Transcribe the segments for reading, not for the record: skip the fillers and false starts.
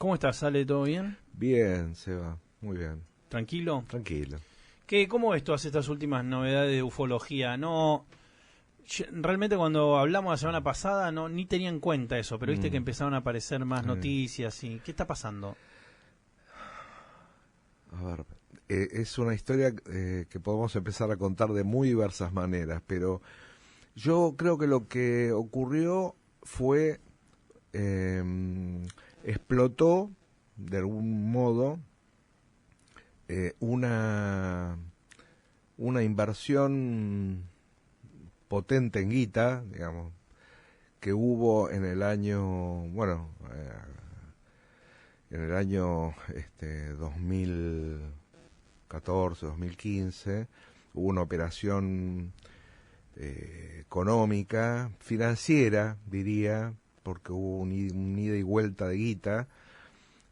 ¿Cómo estás, Ale? ¿Todo bien? Bien, Seba, muy bien. ¿Tranquilo? Tranquilo. ¿Cómo ves todas estas últimas novedades de ufología? Realmente cuando hablamos la semana pasada ni tenía en cuenta eso, pero viste que empezaron a aparecer más noticias y ¿qué está pasando? A ver, es una historia que podemos empezar a contar de muy diversas maneras, pero yo creo que lo que ocurrió fue, explotó de algún modo una inversión potente en guita, digamos, que hubo en el año, en el año 2014, 2015, hubo una operación económica, financiera, diría, porque hubo un ida y vuelta de guita,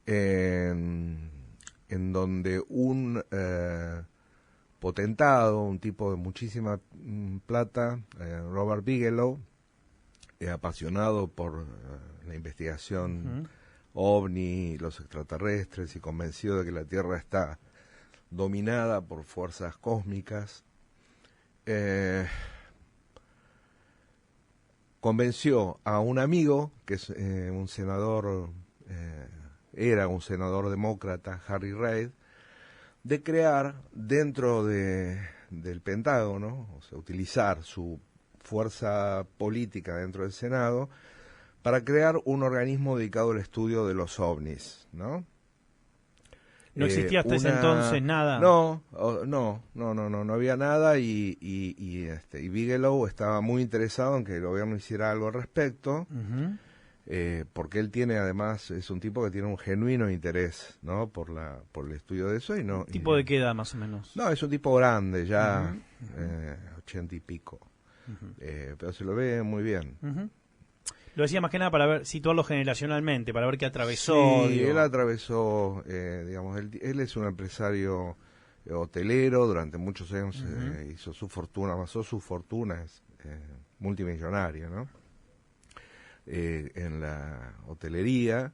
en donde un potentado, un tipo de muchísima plata, Robert Bigelow, apasionado por la investigación ovni, los extraterrestres, y convencido de que la Tierra está dominada por fuerzas cósmicas, convenció a un amigo, que es un senador, era un senador demócrata, Harry Reid, de crear dentro del Pentágono, o sea, utilizar su fuerza política dentro del Senado para crear un organismo dedicado al estudio de los ovnis, ¿no? ¿No existía hasta ese entonces nada? No había nada, y Bigelow estaba muy interesado en que el gobierno hiciera algo al respecto. Porque él tiene, además, es un tipo que tiene un genuino interés, ¿no? por el estudio de eso. ¿Tipo de qué edad, más o menos? No, es un tipo grande, ya 80 y pico, pero se lo ve muy bien. Lo decía más que nada para ver, situarlo generacionalmente, para ver qué atravesó. Sí, él atravesó, digamos, él es un empresario hotelero, durante muchos años hizo su fortuna, amasó su fortuna, es multimillonario, ¿no? En la hotelería,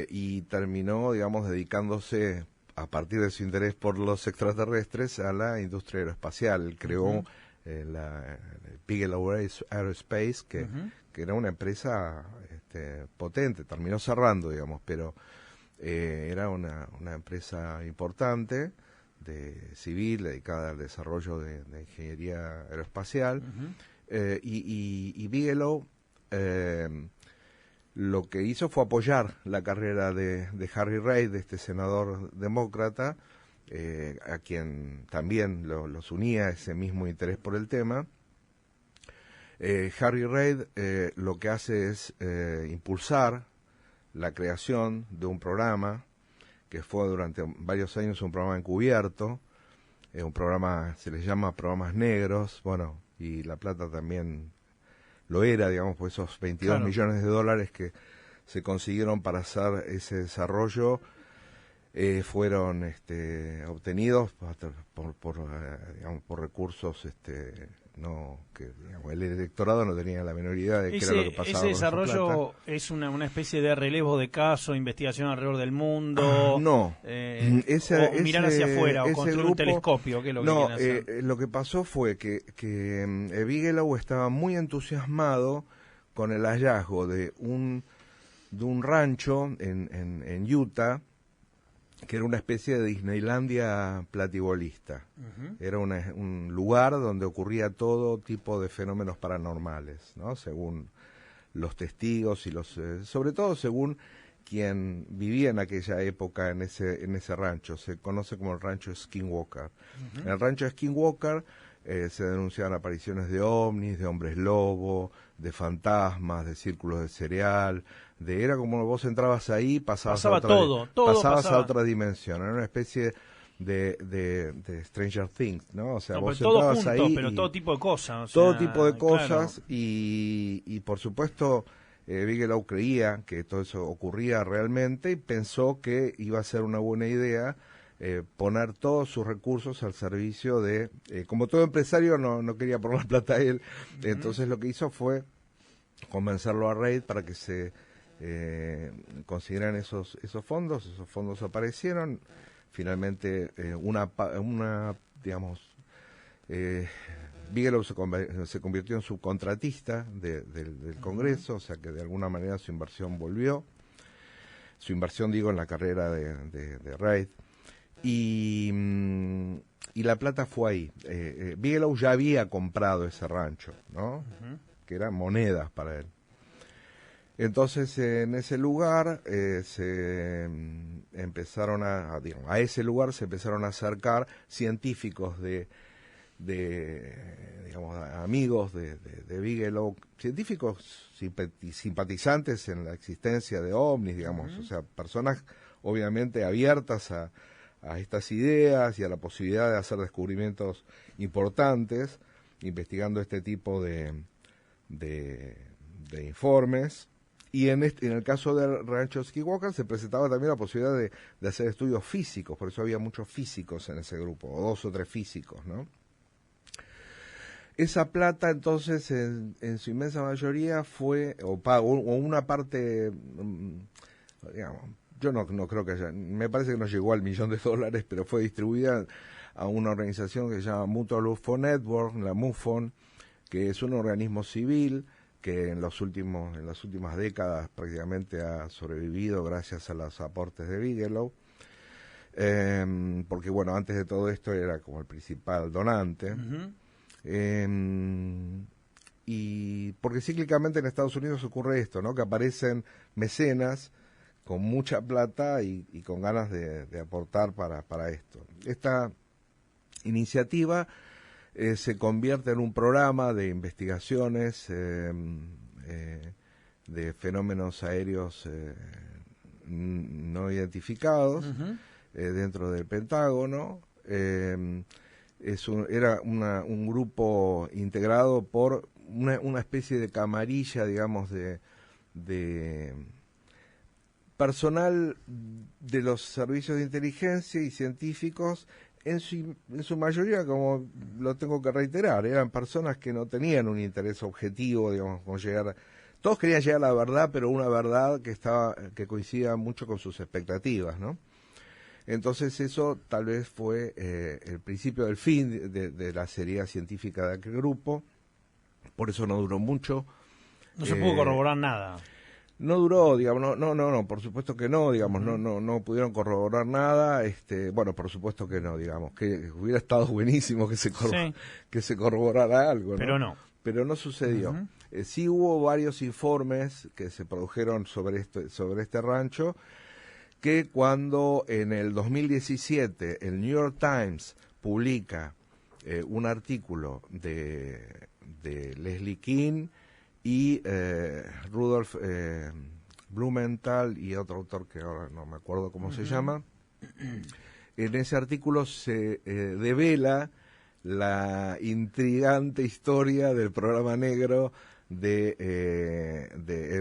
y terminó, digamos, dedicándose, a partir de su interés por los extraterrestres, a la industria aeroespacial. Él creó el Bigelow Aerospace, que era una empresa potente, terminó cerrando, digamos, pero era una empresa importante, civil, dedicada al desarrollo de ingeniería aeroespacial, y Bigelow lo que hizo fue apoyar la carrera de Harry Reid, de este senador demócrata, a quien también los unía ese mismo interés por el tema. Harry Reid lo que hace es impulsar la creación de un programa que fue durante varios años un programa encubierto, un programa, se les llama programas negros, bueno, y La Plata también lo era, digamos, por esos 22 millones de dólares que se consiguieron para hacer ese desarrollo, fueron obtenidos por recursos que digamos, el electorado no tenía la menor idea de qué era lo que pasaba. ¿Ese desarrollo es una especie de relevo de caso, investigación alrededor del mundo? No. O mirar hacia afuera, o construir un telescopio, ¿qué es lo que quieren hacer? Lo que pasó fue que Bigelow estaba muy entusiasmado con el hallazgo de un rancho en Utah, que era una especie de Disneylandia platibolista. Era un lugar donde ocurría todo tipo de fenómenos paranormales, ¿no? Según los testigos y sobre todo según quien vivía en aquella época en ese rancho. Se conoce como el rancho Skinwalker. En el rancho Skinwalker se denunciaban apariciones de ovnis, de hombres lobo, de fantasmas, de círculos de cereal. Era como vos entrabas ahí, pasabas a otra dimensión. Era una especie de Stranger Things, ¿no? O sea, vos entrabas juntos, ahí, pero todo tipo de cosas. Todo tipo de cosas, y por supuesto Bigelow creía que todo eso ocurría realmente, y pensó que iba a ser una buena idea poner todos sus recursos al servicio de, como todo empresario no quería poner la plata a él, entonces lo que hizo fue convencerlo a Reid para que se consideran esos fondos aparecieron, finalmente Bigelow se convirtió en subcontratista del Congreso, o sea que de alguna manera su inversión volvió, digo, en la carrera de Reid, y la plata fue ahí. Bigelow ya había comprado ese rancho, ¿no? Que eran monedas para él. Entonces, en ese lugar a ese lugar se empezaron a acercar científicos digamos, amigos de Bigelow, científicos simpatizantes en la existencia de ovnis, digamos, o sea, personas obviamente abiertas a estas ideas y a la posibilidad de hacer descubrimientos importantes, investigando este tipo de informes. Y en el caso del rancho Skiwalker se presentaba también la posibilidad de hacer estudios físicos, por eso había muchos físicos en ese grupo, o 2 o 3 físicos, ¿no? Esa plata, entonces, en su inmensa mayoría fue, o una parte, digamos, yo no creo que haya, me parece que no llegó al $1.000.000, pero fue distribuida a una organización que se llama Mutual UFO Network, la MUFON, que es un organismo civil que en las últimas décadas prácticamente ha sobrevivido gracias a los aportes de Bigelow, porque bueno, antes de todo esto era como el principal donante. Y porque cíclicamente en Estados Unidos ocurre esto, ¿no? Que aparecen mecenas con mucha plata y con ganas de aportar para esto. Esta iniciativa se convierte en un programa de investigaciones de fenómenos aéreos no identificados dentro del Pentágono. Era un grupo integrado por una especie de camarilla, digamos, de personal de los servicios de inteligencia y científicos, en su mayoría, como lo tengo que reiterar, eran personas que no tenían un interés objetivo, digamos, con llegar. Todos querían llegar a la verdad, pero una verdad que coincidía mucho con sus expectativas, ¿no? Entonces eso tal vez fue el principio del fin de la seriedad científica de aquel grupo. Por eso no duró mucho. No se pudo corroborar nada. No duró, digamos, no, por supuesto que no, digamos, no pudieron corroborar nada, bueno, por supuesto que no, digamos, que hubiera estado buenísimo que se corroborara algo, ¿no? Pero no sucedió. Sí hubo varios informes que se produjeron sobre este rancho, que cuando en el 2017 el New York Times publica un artículo de Leslie King y Rudolf Blumenthal y otro autor que ahora no me acuerdo cómo se llama, en ese artículo se devela la intrigante historia del programa negro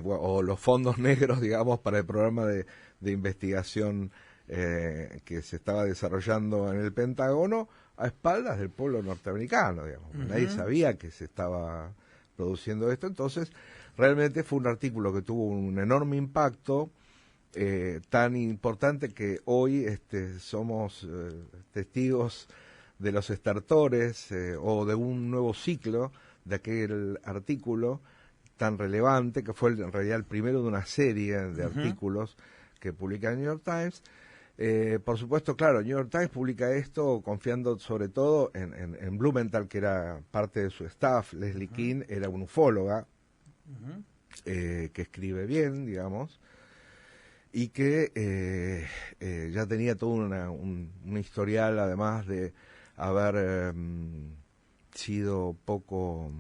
o los fondos negros, digamos, para el programa de investigación que se estaba desarrollando en el Pentágono a espaldas del pueblo norteamericano, digamos. Nadie sabía que se estaba produciendo esto. Entonces realmente fue un artículo que tuvo un enorme impacto, tan importante que hoy somos testigos de los estertores o de un nuevo ciclo de aquel artículo tan relevante, que fue en realidad el primero de una serie de artículos que publica el New York Times. Por supuesto, claro, el New York Times publica esto confiando sobre todo en Blumenthal, que era parte de su staff. Leslie King era una ufóloga que escribe bien, digamos, y que ya tenía todo un historial, además de haber sido poco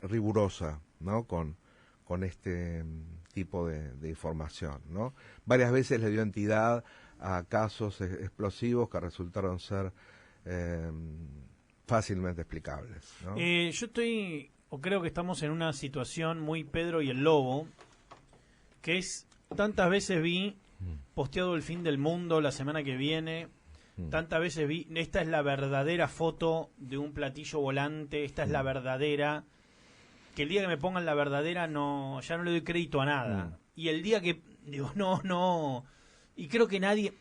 rigurosa, ¿no? con este tipo de información, ¿no? Varias veces le dio entidad a casos explosivos que resultaron ser fácilmente explicables, ¿no? Creo que estamos en una situación muy Pedro y el Lobo, que es, tantas veces vi posteado el fin del mundo la semana que viene, tantas veces vi, esta es la verdadera foto de un platillo volante, esta es la verdadera, que el día que me pongan la verdadera ya no le doy crédito a nada. Y el día que, digo, no, y creo que nadie,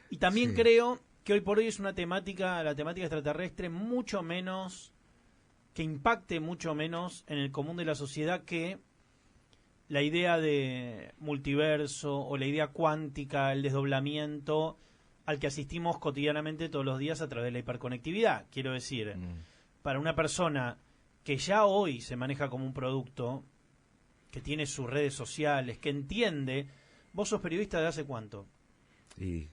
y también creo que hoy por hoy es la temática extraterrestre mucho menos, que impacte mucho menos en el común de la sociedad que la idea de multiverso o la idea cuántica, el desdoblamiento al que asistimos cotidianamente todos los días a través de la hiperconectividad. Quiero decir, para una persona que ya hoy se maneja como un producto, que tiene sus redes sociales, que entiende... ¿Vos sos periodista de hace cuánto? Y,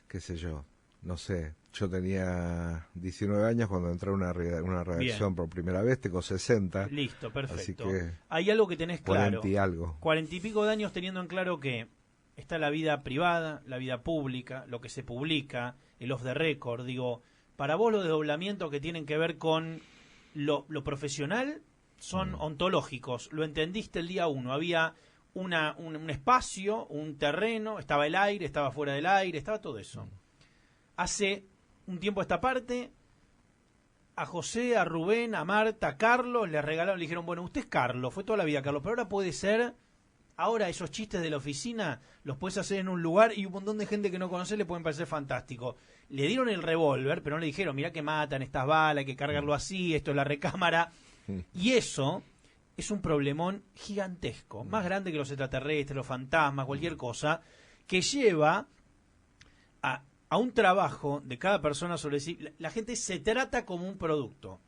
qué sé yo, no sé. Yo tenía 19 años cuando entré a una redacción por primera vez, tengo 60. Listo, perfecto. Así que hay algo que tenés claro. 40 y algo. 40 y pico de años teniendo en claro que está la vida privada, la vida pública, lo que se publica, el off the record. Digo, para vos los desdoblamientos que tienen que ver con lo profesional son ontológicos. Lo entendiste el día 1. Había un espacio, un terreno, estaba el aire, estaba fuera del aire, estaba todo eso. Hace un tiempo esta parte, a José, a Rubén, a Marta, a Carlos, le regalaron, le dijeron, bueno, usted es Carlos, fue toda la vida Carlos, pero ahora puede ser, ahora esos chistes de la oficina los puedes hacer en un lugar y un montón de gente que no conoce le pueden parecer fantástico. Le dieron el revólver, pero no le dijeron, mirá que matan estas balas, hay que cargarlo así, esto es la recámara. Y eso es un problemón gigantesco, más grande que los extraterrestres, los fantasmas, cualquier cosa, que lleva a un trabajo de cada persona sobre sí. La gente se trata como un producto.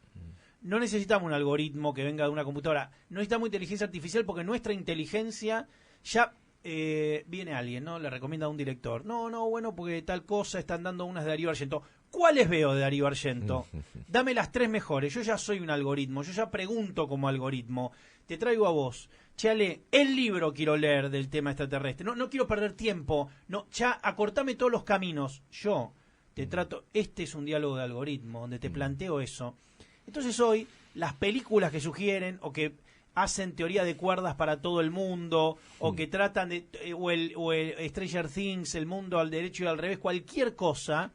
No necesitamos un algoritmo que venga de una computadora. No necesitamos inteligencia artificial porque nuestra inteligencia ya... viene alguien, ¿no? Le recomienda a un director. No, bueno, porque tal cosa, están dando unas de Darío Argento. ¿Cuáles veo de Darío Argento? Dame las 3 mejores. Yo ya soy un algoritmo. Yo ya pregunto como algoritmo. Te traigo a vos. Chale, el libro quiero leer del tema extraterrestre. No quiero perder tiempo. No, ya acortame todos los caminos. Yo te trato... Este es un diálogo de algoritmo donde te planteo eso. Entonces hoy, las películas que sugieren o que hacen teoría de cuerdas para todo el mundo, o que tratan de, o el Stranger Things, el mundo al derecho y al revés, cualquier cosa,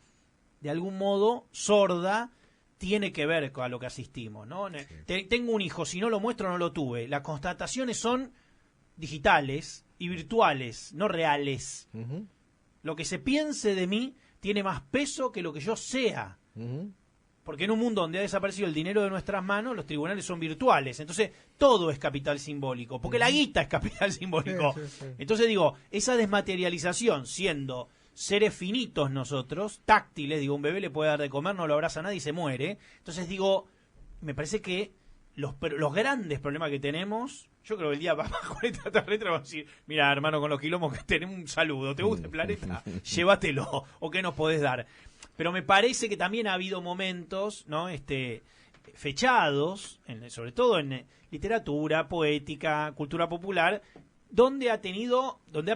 de algún modo, sorda, tiene que ver con a lo que asistimos, ¿no? Sí. Tengo un hijo, si no lo muestro no lo tuve. Las constataciones son digitales y virtuales, no reales. Lo que se piense de mí tiene más peso que lo que yo sea. Porque en un mundo donde ha desaparecido el dinero de nuestras manos, los tribunales son virtuales. Entonces, todo es capital simbólico. Porque la guita es capital simbólico. Sí. Entonces, digo, esa desmaterialización, siendo seres finitos nosotros, táctiles, digo, un bebé le puede dar de comer, no lo abraza a nadie y se muere. Entonces, digo, me parece que los grandes problemas que tenemos, yo creo que el día va con el extraterrestre vamos a decir, mira, hermano, con los quilombos que tenemos, un saludo, ¿te gusta el planeta? Llévatelo, o qué nos podés dar. Pero me parece que también ha habido momentos, ¿no? Fechados, sobre todo en literatura, poética, cultura popular, donde ha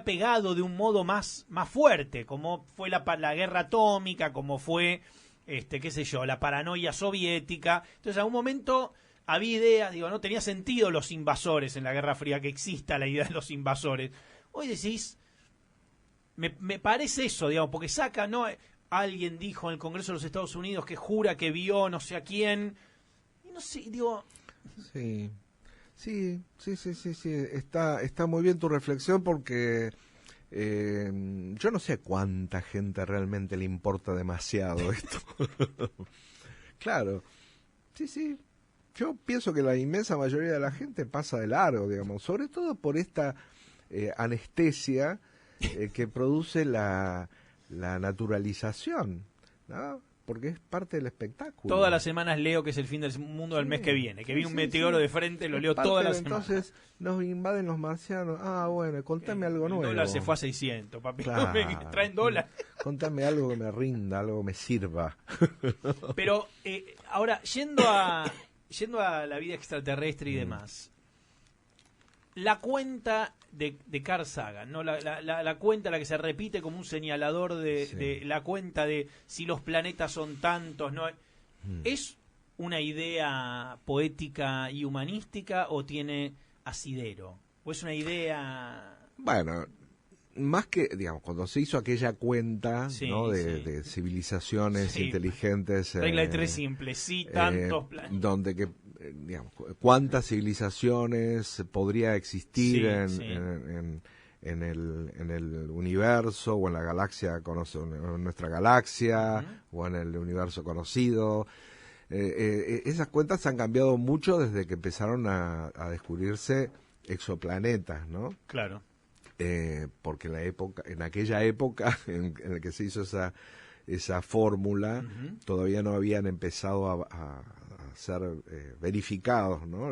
pegado de un modo más fuerte, como fue la guerra atómica, como fue, qué sé yo, la paranoia soviética. Entonces, a un momento había ideas, digo, no tenía sentido los invasores en la Guerra Fría, que exista la idea de los invasores. Hoy decís, me parece eso, digamos, porque saca, ¿no? Alguien dijo en el Congreso de los Estados Unidos que jura que vio no sé a quién. Y no sé, digo... Sí. Está muy bien tu reflexión porque yo no sé a cuánta gente realmente le importa demasiado esto. Claro. Sí. Yo pienso que la inmensa mayoría de la gente pasa de largo, digamos. Sobre todo por esta anestesia que produce la naturalización, ¿no? Porque es parte del espectáculo. Todas las semanas leo que es el fin del mundo del mes que viene, que viene un meteoro de frente, lo leo todas las semanas. Entonces nos invaden los marcianos. Bueno, contame algo nuevo. El dólar se fue a 600, papi. Claro. Traen dólares. Contame algo que me rinda, algo que me sirva. Pero ahora, yendo a la vida extraterrestre y demás, la cuenta de Carl Sagan, ¿no? La cuenta, la que se repite como un señalador de la cuenta de si los planetas son tantos, ¿no? ¿Es una idea poética y humanística o tiene asidero? ¿O es una idea...? Bueno, más que, digamos, cuando se hizo aquella cuenta, ¿no? de civilizaciones inteligentes... Regla de 3 simples, tantos planetas. Donde digamos, cuántas civilizaciones podría existir en en el universo o en la galaxia, en nuestra galaxia o en el universo conocido. Esas cuentas han cambiado mucho desde que empezaron a descubrirse exoplanetas, ¿no? Claro. Porque en aquella época en la que se hizo esa fórmula, todavía no habían empezado a ser verificados, ¿no?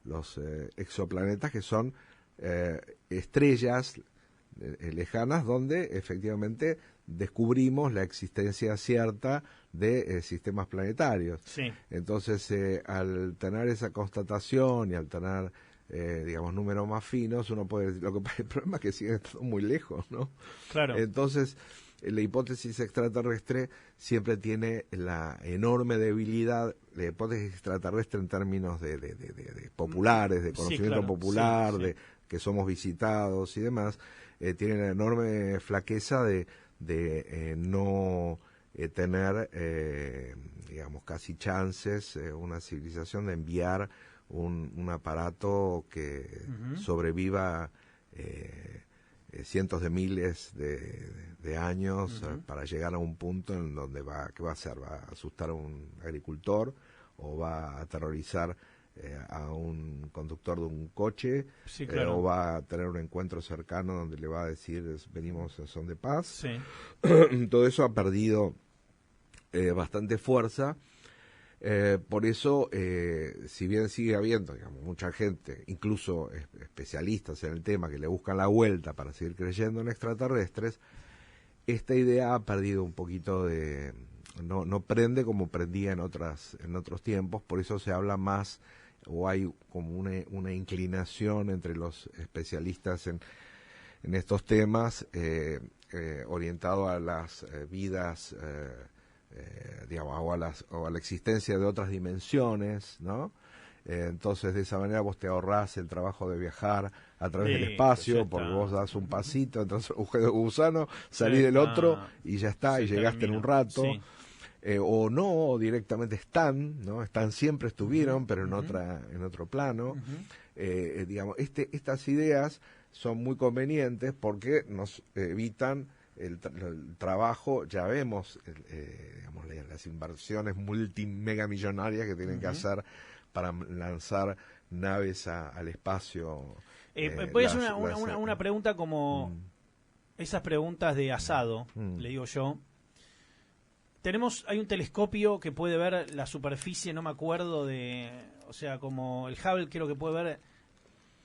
Los exoplanetas, que son estrellas lejanas donde efectivamente descubrimos la existencia cierta de sistemas planetarios. Sí. Entonces, al tener esa constatación y al tener digamos, números más finos, uno puede decir, el problema es que siguen estando muy lejos, ¿no? Claro. Entonces, la hipótesis extraterrestre siempre tiene la enorme debilidad, la hipótesis extraterrestre en términos de populares, de conocimiento popular, sí. De que somos visitados y demás, tiene la enorme flaqueza de no tener, digamos, casi chances, una civilización de enviar un aparato que sobreviva cientos de miles de años para llegar a un punto en donde ¿qué va a hacer? ¿Va a asustar a un agricultor o va a aterrorizar a un conductor de un coche? Sí, claro. ¿O va a tener un encuentro cercano donde le va a decir venimos en son de paz? Sí. Todo eso ha perdido bastante fuerza. Por eso, si bien sigue habiendo, digamos, mucha gente, incluso especialistas en el tema, que le buscan la vuelta para seguir creyendo en extraterrestres, esta idea ha perdido un poquito no prende como prendía en otros tiempos. Por eso se habla más, o hay como una inclinación entre los especialistas en estos temas, orientado a las vidas, digamos, o a la existencia de otras dimensiones, ¿no? Entonces, de esa manera vos te ahorrás el trabajo de viajar a través del espacio, porque vos das un pasito, entras un agujero de gusano, salís del otro y ya está, y llegaste en un rato. Sí. O no, o directamente están, siempre estuvieron, pero en otro plano. Digamos, estas ideas son muy convenientes porque nos evitan el trabajo. Ya vemos digamos, las inversiones multimegamillonarias que tienen que hacer para lanzar naves al espacio. Voy a hacer una pregunta como esas preguntas de asado, le digo yo. Hay un telescopio que puede ver la superficie, no me acuerdo o sea, como el Hubble, creo que puede ver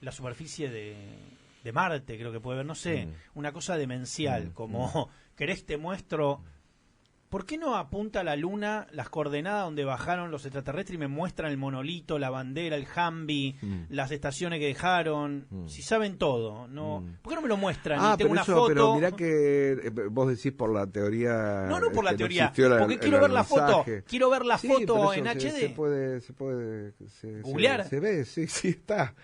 la superficie de Marte, creo que puede ver, no sé, una cosa demencial, como querés te muestro. ¿Por qué no apunta a la Luna las coordenadas donde bajaron los extraterrestres y me muestran el monolito, la bandera, el Humvee, las estaciones que dejaron? Si saben todo, ¿no? ¿Por qué no me lo muestran? Tengo una foto. Pero mirá que vos decís por la teoría. No por la teoría, porque quiero ver la foto. Quiero ver la foto en HD. Se puede ¿googlear? Se ve, sí, está.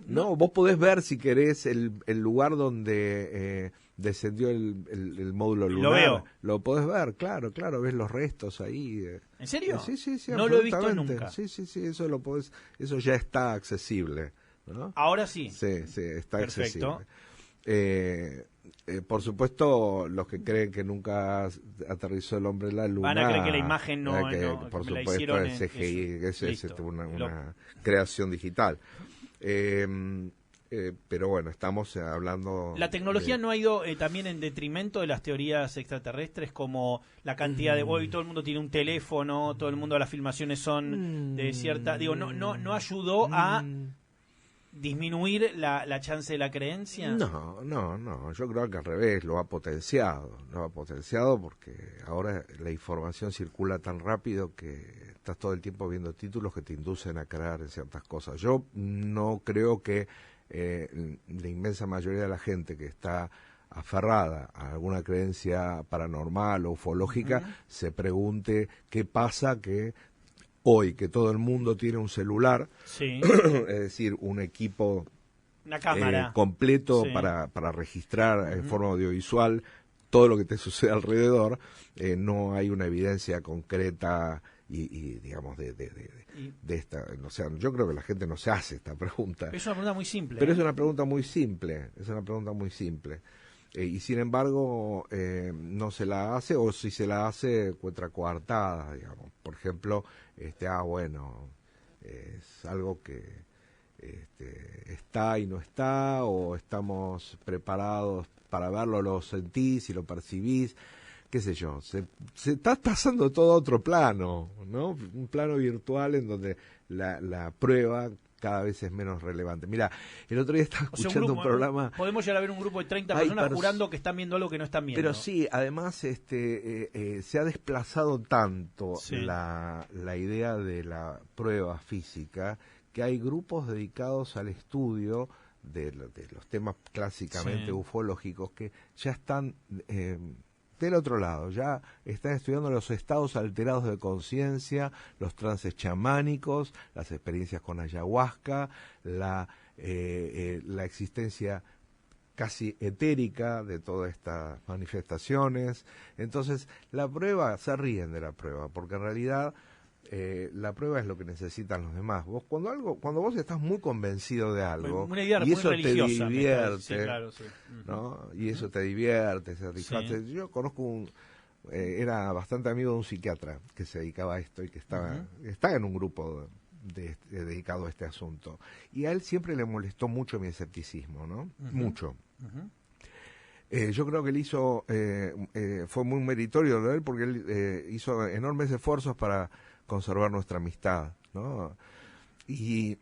No, vos podés ver, si querés, el lugar donde descendió el módulo lunar. Lo veo. Lo podés ver, claro, ves los restos ahí. ¿En serio? Sí, no lo he visto nunca. Sí, eso ya está accesible, ¿no? Ahora sí. Sí, está perfecto. Accesible. Por supuesto, los que creen que nunca aterrizó el hombre en la luna... Van a creer que la imagen por que me supuesto, es CGI, es una creación digital. Pero bueno, estamos hablando... ¿La tecnología no ha ido también en detrimento de las teorías extraterrestres, como la cantidad de... Hoy todo el mundo tiene un teléfono, todo el mundo, las filmaciones son de cierta... Digo, ¿no ayudó a disminuir la chance de la creencia? No, yo creo que al revés, lo ha potenciado porque ahora la información circula tan rápido que estás todo el tiempo viendo títulos que te inducen a creer en ciertas cosas. Yo no creo que la inmensa mayoría de la gente que está aferrada a alguna creencia paranormal o ufológica se pregunte qué pasa que hoy, que todo el mundo tiene un celular, es decir, un equipo, una cámara completo para registrar en forma audiovisual todo lo que te sucede alrededor, no hay una evidencia concreta digamos de esta, o sea, yo creo que la gente no se hace esta pregunta. Es una pregunta muy simple. Pero es una pregunta muy simple, y sin embargo no se la hace, o si se la hace encuentra coartada, digamos. Por ejemplo, bueno, es algo que está y no está, o estamos preparados para verlo, lo sentís y lo percibís, qué sé yo, se está pasando todo a otro plano, ¿no? Un plano virtual en donde la prueba cada vez es menos relevante. Mira, el otro día estaba escuchando un programa... Podemos llegar a ver un grupo de 30 personas jurando que están viendo algo que no están viendo. Pero sí, además se ha desplazado tanto la idea de la prueba física, que hay grupos dedicados al estudio de los temas clásicamente ufológicos que ya están del otro lado, ya están estudiando los estados alterados de conciencia, los trances chamánicos, las experiencias con ayahuasca, la existencia casi etérica de todas estas manifestaciones. Entonces, la prueba, se ríen de la prueba, porque en realidad la prueba es lo que necesitan los demás. Cuando vos estás muy convencido de algo, una idea y eso muy te divierte, sí, claro, sí. ¿no? Y eso te divierte, satisface. Sí. Yo conozco era bastante amigo de un psiquiatra que se dedicaba a esto y que estaba en un grupo dedicado a este asunto. Y a él siempre le molestó mucho mi escepticismo, ¿no? Mucho. Yo creo que él hizo, fue muy meritorio de él, porque él hizo enormes esfuerzos para conservar nuestra amistad, ¿no? Y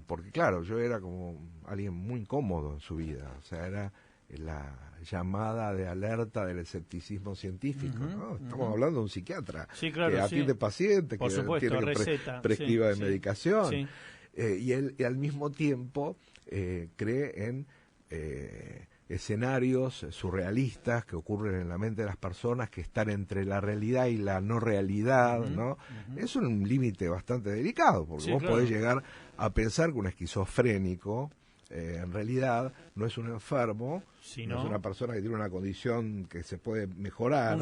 porque claro, yo era como alguien muy incómodo en su vida, o sea, era la llamada de alerta del escepticismo científico, ¿no? Estamos hablando de un psiquiatra que atiende pacientes, por que supuesto, tiene receta, prescriba de medicación, y él al mismo tiempo cree en escenarios surrealistas que ocurren en la mente de las personas, que están entre la realidad y la no realidad, ¿no? Es un límite bastante delicado, porque vos podés llegar a pensar que un esquizofrénico en realidad no es un enfermo, no es una persona que tiene una condición que se puede mejorar,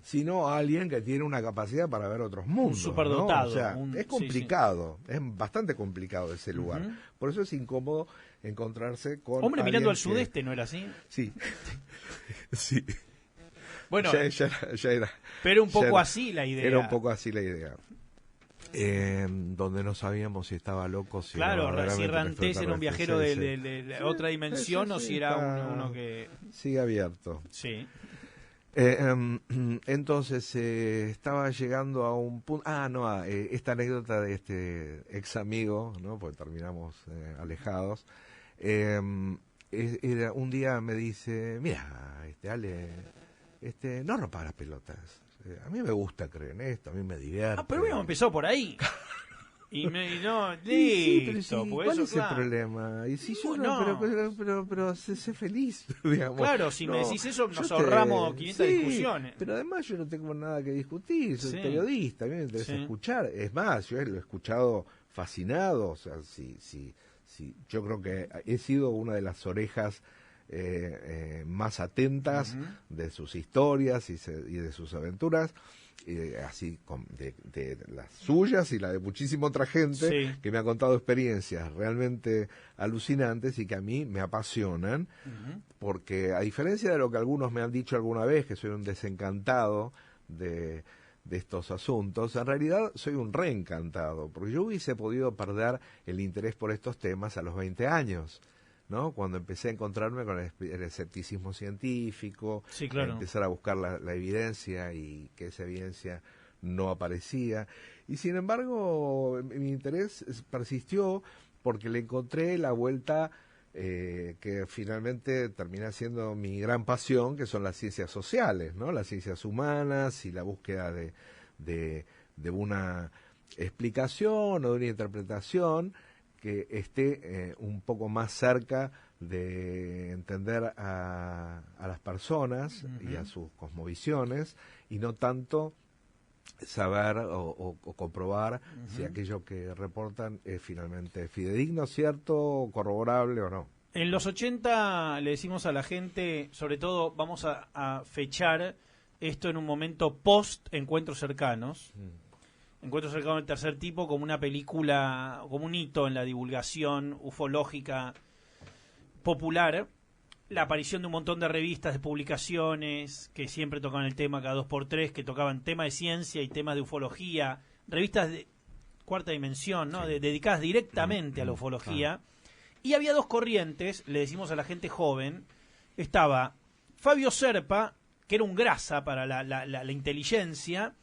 sino alguien que tiene una capacidad para ver otros mundos. Un superdotado. ¿No? O sea, es complicado, es bastante complicado ese lugar. Por eso es incómodo encontrarse con hombre mirando al sudeste, ¿no era así? Sí. Sí. Bueno, ya era. Pero un poco así la idea. Era un poco así la idea. Donde no sabíamos si estaba loco, si Rantés era un viajero de otra dimensión o si era uno que... Sigue abierto. Sí. Entonces estaba llegando a un punto... esta anécdota de este ex amigo, ¿no? Porque terminamos alejados. Un día me dice, mira, Ale, no rompas las pelotas. A mí me gusta creer en esto, a mí me divierte. Pero habíamos empezado por ahí. Listo. ¿Cuál es el problema? Y si pero sé feliz, digamos. Claro, si me decís eso, nos ahorramos 500 discusiones. Pero además yo no tengo nada que discutir, soy periodista, a mí me interesa escuchar. Es más, yo lo he escuchado fascinado, o sea, yo creo que he sido una de las orejas más atentas de sus historias y de sus aventuras, así de las suyas y la de muchísima otra gente que me ha contado experiencias realmente alucinantes y que a mí me apasionan, porque a diferencia de lo que algunos me han dicho alguna vez, que soy un desencantado de estos asuntos, en realidad soy un reencantado, porque yo hubiese podido perder el interés por estos temas a los 20 años, ¿no? Cuando empecé a encontrarme con el escepticismo científico, empezar a buscar la evidencia y que esa evidencia no aparecía. Y sin embargo, mi interés persistió porque le encontré la vuelta que finalmente termina siendo mi gran pasión, que son las ciencias sociales, ¿no? Las ciencias humanas y la búsqueda de una explicación o de una interpretación que esté un poco más cerca de entender a las personas y a sus cosmovisiones, y no tanto saber o comprobar si aquello que reportan es finalmente fidedigno, cierto, corroborable o no. En los 80 le decimos a la gente, sobre todo vamos a fechar esto en un momento post Encuentros Cercanos. Encuentros Cercanos del Tercer Tipo como una película, como un hito en la divulgación ufológica popular. La aparición de un montón de revistas, de publicaciones, que siempre tocaban el tema cada 2x3, que tocaban temas de ciencia y temas de ufología, revistas de cuarta dimensión, ¿no? Sí. Dedicadas directamente a la ufología. Y había dos corrientes, le decimos a la gente joven. Estaba Fabio Serpa, que era un grasa para la inteligencia,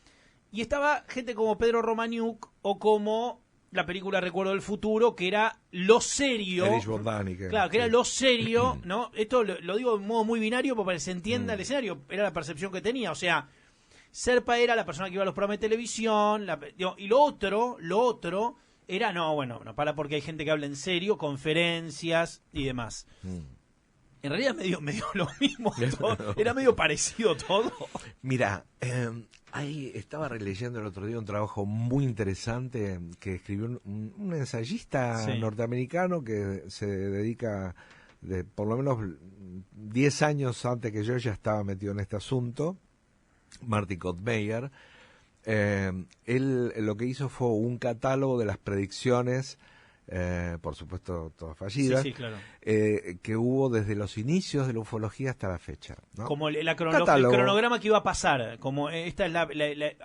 y estaba gente como Pedro Romaniuk o como la película Recuerdo del Futuro, que era lo serio. Erich Bordani, Claro, que era lo serio, ¿no? Esto lo digo de modo muy binario para que se entienda el escenario. Era la percepción que tenía. O sea, Serpa era la persona que iba a los programas de televisión, y lo otro era, no para porque hay gente que habla en serio, conferencias y demás. En realidad medio lo mismo, todo, era medio parecido todo. Mira, ahí estaba releyendo el otro día un trabajo muy interesante que escribió un ensayista norteamericano que se dedica, por lo menos 10 años antes que yo ya estaba metido en este asunto, Marty Kottmeyer. Él lo que hizo fue un catálogo de las predicciones, por supuesto todas fallidas, claro. Que hubo desde los inicios de la ufología hasta la fecha, ¿no? Como el cronograma que iba a pasar, como esta es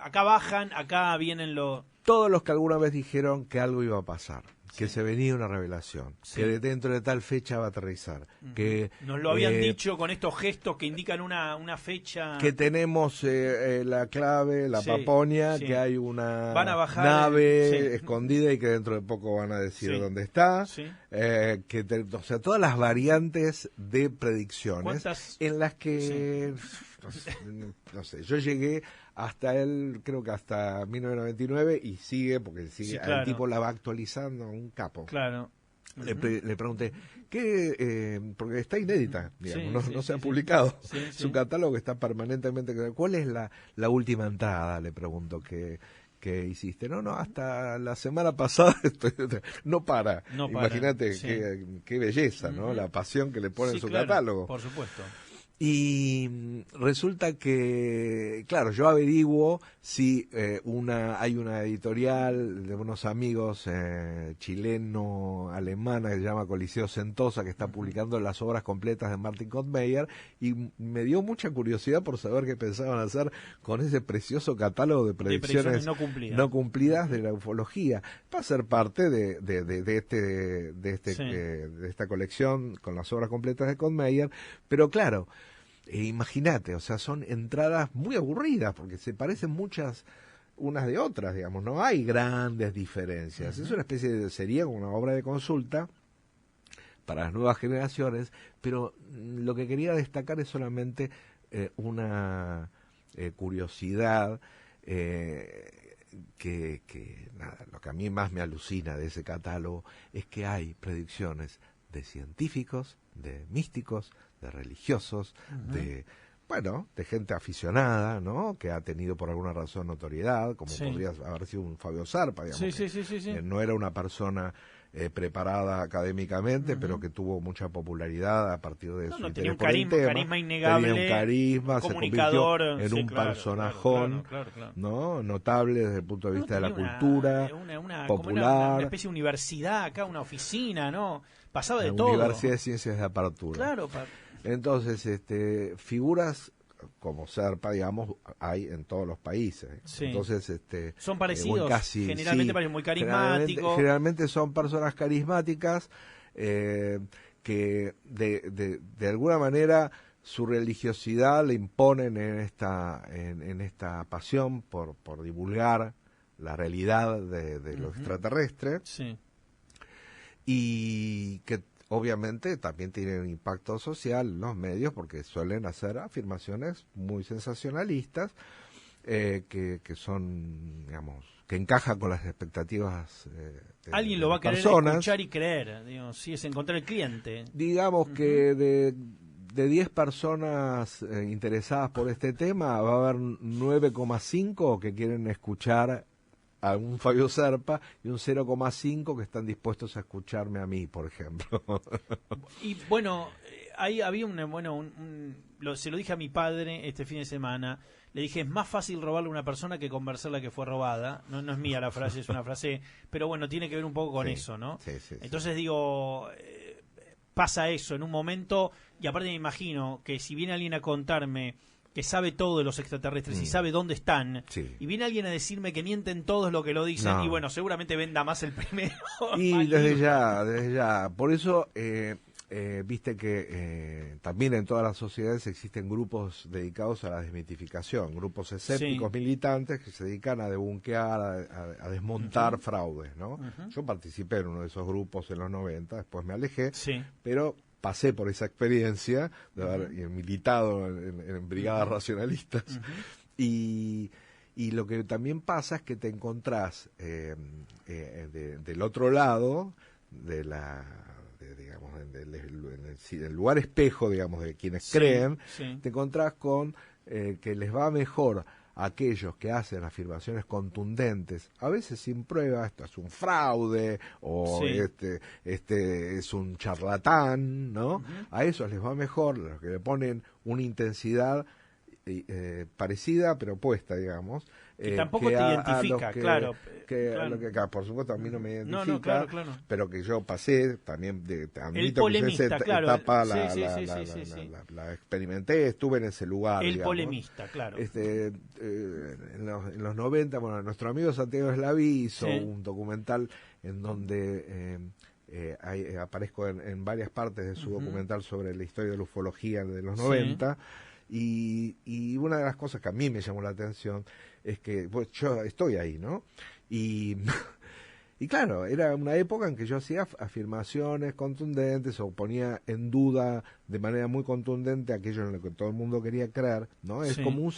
acá bajan, acá vienen los... Todos los que alguna vez dijeron que algo iba a pasar, que se venía una revelación, que dentro de tal fecha va a aterrizar, que nos lo habían dicho con estos gestos que indican una fecha, que tenemos la clave, la paponia, que hay una van a bajar nave escondida y que dentro de poco van a decir dónde está, o sea, todas las variantes de predicciones en las que no sé, yo llegué hasta creo que hasta 1999 y sigue, porque sigue, el tipo la va actualizando, un capo. Claro. Le pregunté, porque está inédita, digamos, no se ha publicado. Su catálogo está permanentemente. ¿Cuál es la última entrada? Le pregunto que hiciste. No, hasta la semana pasada no para. Imagínate qué belleza, ¿no? La pasión que le pone en su catálogo. Por supuesto. Y resulta que, claro, yo averiguo si hay una editorial de unos amigos chileno-alemana que se llama Coliseo Sentosa, que está publicando las obras completas de Martin Kottmeyer, y me dio mucha curiosidad por saber qué pensaban hacer con ese precioso catálogo de predicciones no cumplidas de la ufología. Va a ser parte de esta colección con las obras completas de Kottmeyer, pero claro, imagínate, o sea, son entradas muy aburridas porque se parecen muchas unas de otras, digamos, no hay grandes diferencias. Es una especie sería como una obra de consulta para las nuevas generaciones, pero lo que quería destacar es solamente una curiosidad que nada, lo que a mí más me alucina de ese catálogo es que hay predicciones de científicos, de místicos, de religiosos, de gente aficionada, ¿no? Que ha tenido por alguna razón notoriedad, como podría haber sido un Fabio Serpa, digamos. No era una persona preparada académicamente, pero que tuvo mucha popularidad a partir de su tenía interés un por el tema. carisma innegable, tenía un carisma, comunicador, se convirtió en un personajón, ¿no? Notable desde el punto de vista de la cultura popular. Una especie de universidad acá, una oficina, ¿no? Pasaba de todo. Universidad de Ciencias de Apertura. Claro. Entonces, figuras como Serpa, digamos, hay en todos los países. Entonces, son parecidos, generalmente parecen muy carismáticos. Generalmente son personas carismáticas que de alguna manera su religiosidad le imponen en esta pasión por divulgar la realidad de lo extraterrestre. Y que obviamente también tiene un impacto social en los medios porque suelen hacer afirmaciones muy sensacionalistas que son, digamos, que encajan con las expectativas de alguien lo va a querer escuchar y creer, digo, si es encontrar el cliente. Digamos que de 10 personas interesadas por este tema va a haber 9,5 que quieren escuchar a un Fabio Serpa y un 0,5 que están dispuestos a escucharme a mí, por ejemplo. Y bueno, ahí había se lo dije a mi padre este fin de semana. Le dije, es más fácil robarle a una persona que convencerla que fue robada. No, no es mía la frase, es una frase, pero bueno, tiene que ver un poco con eso, ¿no? Sí. Entonces digo, pasa eso en un momento, y aparte me imagino que si viene alguien a contarme que sabe todo de los extraterrestres y sabe dónde están, y viene alguien a decirme que mienten todos lo que lo dicen, y bueno, seguramente venda más el primero. Y desde ya. Por eso, viste que también en todas las sociedades existen grupos dedicados a la desmitificación, grupos escépticos militantes que se dedican a debunquear, a desmontar fraudes, ¿no? Yo participé en uno de esos grupos en los 90, después me alejé, pero pasé por esa experiencia de haber militado en brigadas racionalistas y lo que también pasa es que te encontrás del otro lado de digamos en el lugar espejo, digamos, de quienes creen, te encontrás con que les va mejor a aquellos que hacen afirmaciones contundentes, a veces sin prueba, esto es un fraude, o este es un charlatán, ¿no? A esos les va mejor, los que le ponen una intensidad parecida pero opuesta, digamos, que tampoco te identifica, claro. Lo que, por supuesto, a mí no me identifica, no, claro. pero que yo pasé también, admito polemista, que esa etapa la experimenté, estuve en ese lugar. El polemista, claro. En los 90, bueno, nuestro amigo Santiago Eslaví hizo un documental en donde aparezco en varias partes de su documental sobre la historia de la ufología de los 90. Y una de las cosas que a mí me llamó la atención es que yo estoy ahí, ¿no? Y claro, era una época en que yo hacía afirmaciones contundentes o ponía en duda de manera muy contundente aquello en lo que todo el mundo quería creer, ¿no? Es como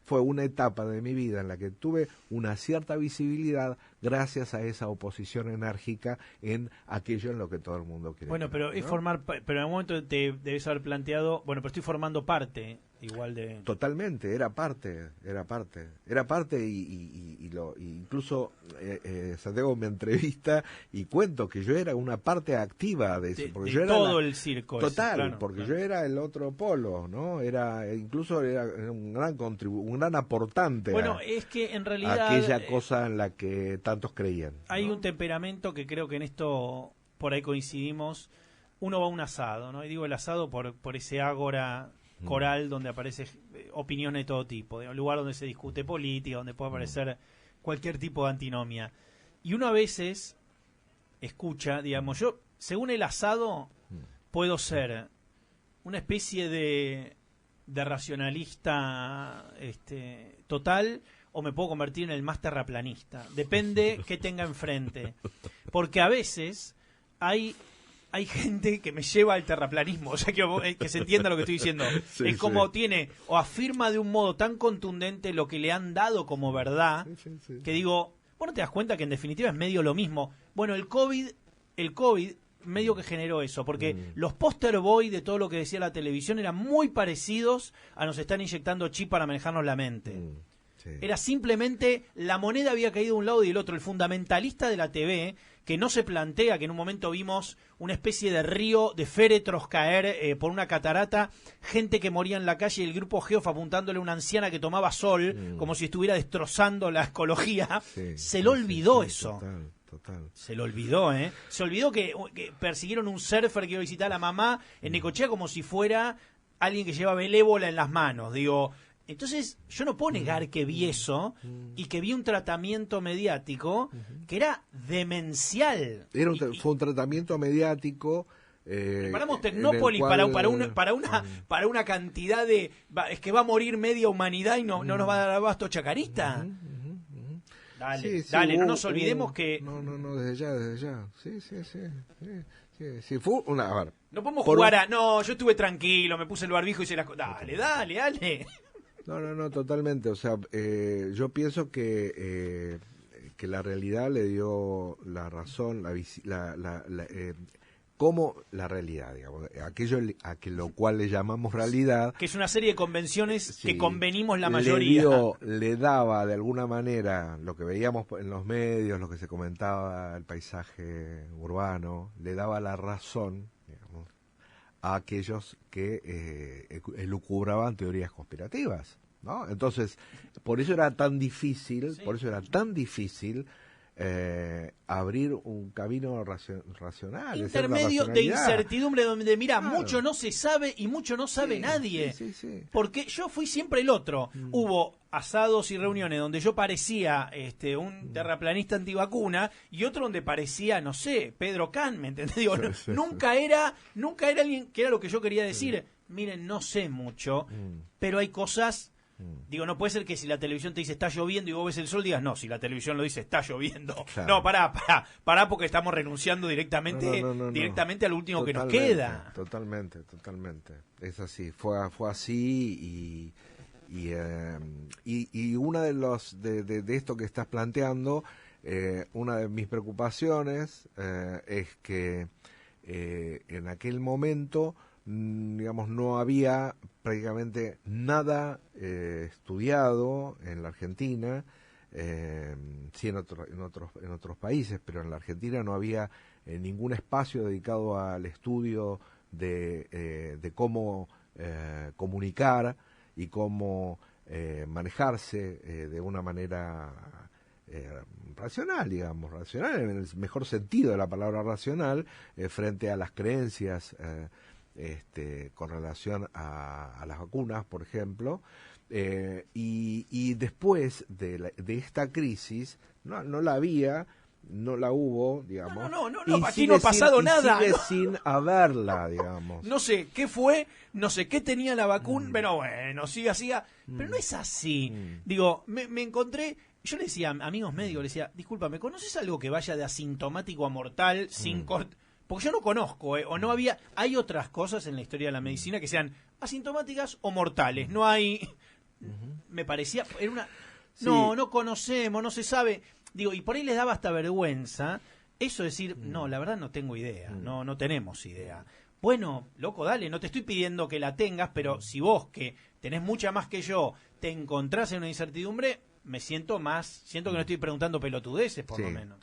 fue una etapa de mi vida en la que tuve una cierta visibilidad gracias a esa oposición enérgica en aquello en lo que todo el mundo quiere. Bueno, pero creer, ¿no? Pero en algún momento te debes haber planteado, bueno, pero estoy formando parte igual de... Totalmente, era parte y incluso Santiago me entrevista y cuento que yo era una parte activa de eso, porque yo era todo el circo total, ese, porque yo era el otro polo, ¿no? Era un gran aportante. Bueno, es que en realidad aquella cosa en la que tantos creían. Hay un temperamento que creo que en esto por ahí coincidimos. Uno va a un asado, ¿no? Y digo el asado por ese ágora coral donde aparece opiniones de todo tipo, un lugar donde se discute política, donde puede aparecer cualquier tipo de antinomia. Y uno a veces escucha, digamos, yo, según el asado, puedo ser una especie de racionalista total, o me puedo convertir en el más terraplanista. Depende qué tenga enfrente. Porque a veces hay gente que me lleva al terraplanismo, o sea, que se entienda lo que estoy diciendo. Es como tiene, o afirma de un modo tan contundente lo que le han dado como verdad, que digo, ¿vos no te das cuenta que en definitiva es medio lo mismo? Bueno, el COVID medio que generó eso, porque los poster boy de todo lo que decía la televisión eran muy parecidos a nos están inyectando chip para manejarnos la mente. Era simplemente, la moneda había caído de un lado y del otro. El fundamentalista de la TV, que no se plantea que en un momento vimos una especie de río de féretros caer por una catarata, gente que moría en la calle y el grupo Geoff apuntándole a una anciana que tomaba sol, como si estuviera destrozando la ecología. Se le olvidó eso. Total. Se lo olvidó, ¿eh? Se olvidó que persiguieron un surfer que iba a visitar a la mamá en Necochea como si fuera alguien que lleva belévola en las manos. Digo... Entonces, yo no puedo negar que vi eso y que vi un tratamiento mediático que era demencial. Fue un tratamiento mediático. Preparamos Tecnópolis para una cantidad de... Es que va a morir media humanidad y no nos va a dar abasto Chacarita. Dale, no nos olvidemos que... No, desde ya. Sí, fue una... A ver, no podemos jugar No, yo estuve tranquilo, me puse el barbijo y hice las cosas... Dale. No, totalmente. O sea, yo pienso que la realidad le dio la razón, como la realidad, digamos, aquello lo cual le llamamos realidad. Que es una serie de convenciones que convenimos la mayoría. Le daba de alguna manera lo que veíamos en los medios, lo que se comentaba, el paisaje urbano, le daba la razón, digamos, a aquellos que elucubraban teorías conspirativas, ¿no? Entonces, por eso era tan difícil, abrir un camino racional. Intermedio de incertidumbre donde, mira, claro, mucho no se sabe y mucho no sabe nadie. Sí. Porque yo fui siempre el otro. Hubo asados y reuniones donde yo parecía un terraplanista antivacuna y otro donde parecía, no sé, Pedro Can, ¿me entendés? Digo, nunca era alguien que era lo que yo quería decir. Miren, no sé mucho, pero hay cosas. Digo, no puede ser que si la televisión te dice está lloviendo y vos ves el sol, digas, no, si la televisión lo dice está lloviendo. Claro. No, pará, porque estamos renunciando directamente al último que nos queda. Totalmente. Es así, fue así y una de esto que estás planteando, una de mis preocupaciones es que en aquel momento, digamos, no había prácticamente nada estudiado en la Argentina, sí en otros países, pero en la Argentina no había ningún espacio dedicado al estudio de cómo comunicar y cómo manejarse de una manera racional, digamos, racional en el mejor sentido de la palabra racional, frente a las creencias con relación a las vacunas, por ejemplo, y después de esta crisis no la había, no la hubo, digamos. No, aquí no ha pasado nada. Sigue sin haberla, digamos. No sé qué fue, no sé qué tenía la vacuna, pero bueno, siga. Pero no es así. Digo, me encontré. Yo le decía a amigos médicos, le decía, disculpa, ¿me conoces algo que vaya de asintomático a mortal sin corte? Porque yo no conozco, o no había. Hay otras cosas en la historia de la medicina que sean asintomáticas o mortales. No hay. Me parecía. Era una. No conocemos, no se sabe. Digo, y por ahí les daba hasta vergüenza eso decir, no, la verdad no tengo idea, no tenemos idea. Bueno, loco, dale, no te estoy pidiendo que la tengas, pero si vos, que tenés mucha más que yo, te encontrás en una incertidumbre, siento que no estoy preguntando pelotudeces, por lo menos.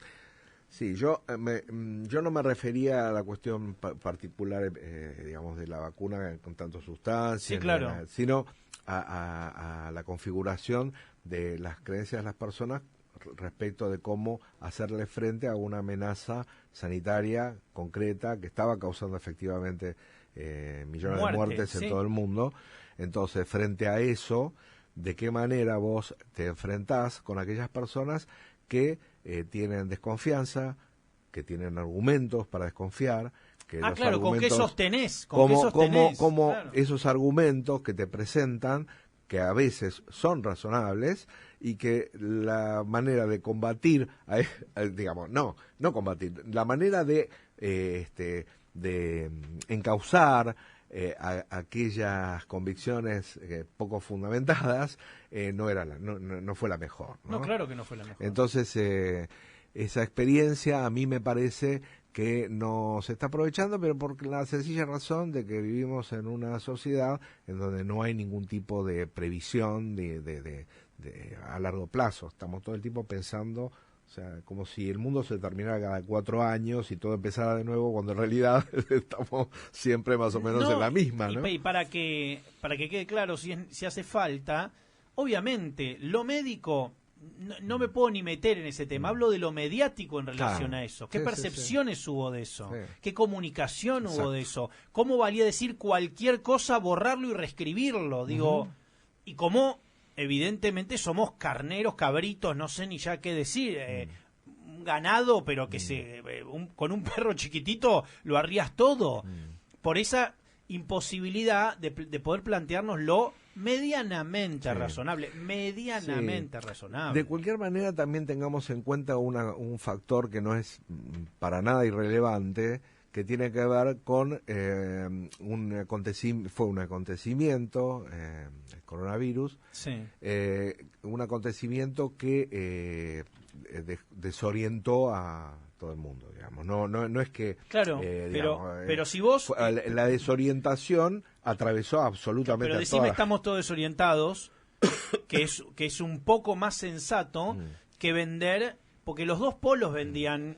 Sí, yo no me refería a la cuestión particular, digamos, de la vacuna con tantas sustancias, sí, claro, sino a la configuración de las creencias de las personas respecto de cómo hacerle frente a una amenaza sanitaria concreta que estaba causando efectivamente millones de muertes en todo el mundo. Entonces, frente a eso, ¿de qué manera vos te enfrentás con aquellas personas que tienen desconfianza, que tienen argumentos para desconfiar? Que los claro, ¿con qué sostenés? Como claro, esos argumentos que te presentan, que a veces son razonables, y que la manera de combatir, digamos, no combatir, la manera de encauzar aquellas convicciones poco fundamentadas no fue la mejor, ¿no? No, claro que no fue la mejor. Entonces, esa experiencia a mí me parece que no se está aprovechando, pero por la sencilla razón de que vivimos en una sociedad en donde no hay ningún tipo de previsión de a largo plazo. Estamos todo el tiempo pensando, o sea, como si el mundo se terminara cada 4 años y todo empezara de nuevo, cuando en realidad estamos siempre más o menos en la misma, ¿no? Y para que quede claro, si hace falta, obviamente, lo médico, no me puedo ni meter en ese tema, hablo de lo mediático en relación a eso. ¿Qué percepciones hubo de eso? ¿Qué comunicación hubo de eso? ¿Cómo valía decir cualquier cosa, borrarlo y reescribirlo? Digo, y cómo evidentemente somos carneros, cabritos, no sé ni ya qué decir, un ganado, pero que con un perro chiquitito lo arrías todo. Por esa imposibilidad de poder planteárnoslo medianamente razonable. De cualquier manera, también tengamos en cuenta un factor que no es para nada irrelevante, que tiene que ver con un acontecimiento, el coronavirus, un acontecimiento que desorientó a todo el mundo, digamos. No es que... Claro, pero si vos... La desorientación atravesó absolutamente pero decime, estamos todos desorientados, que es un poco más sensato que vender, porque los dos polos vendían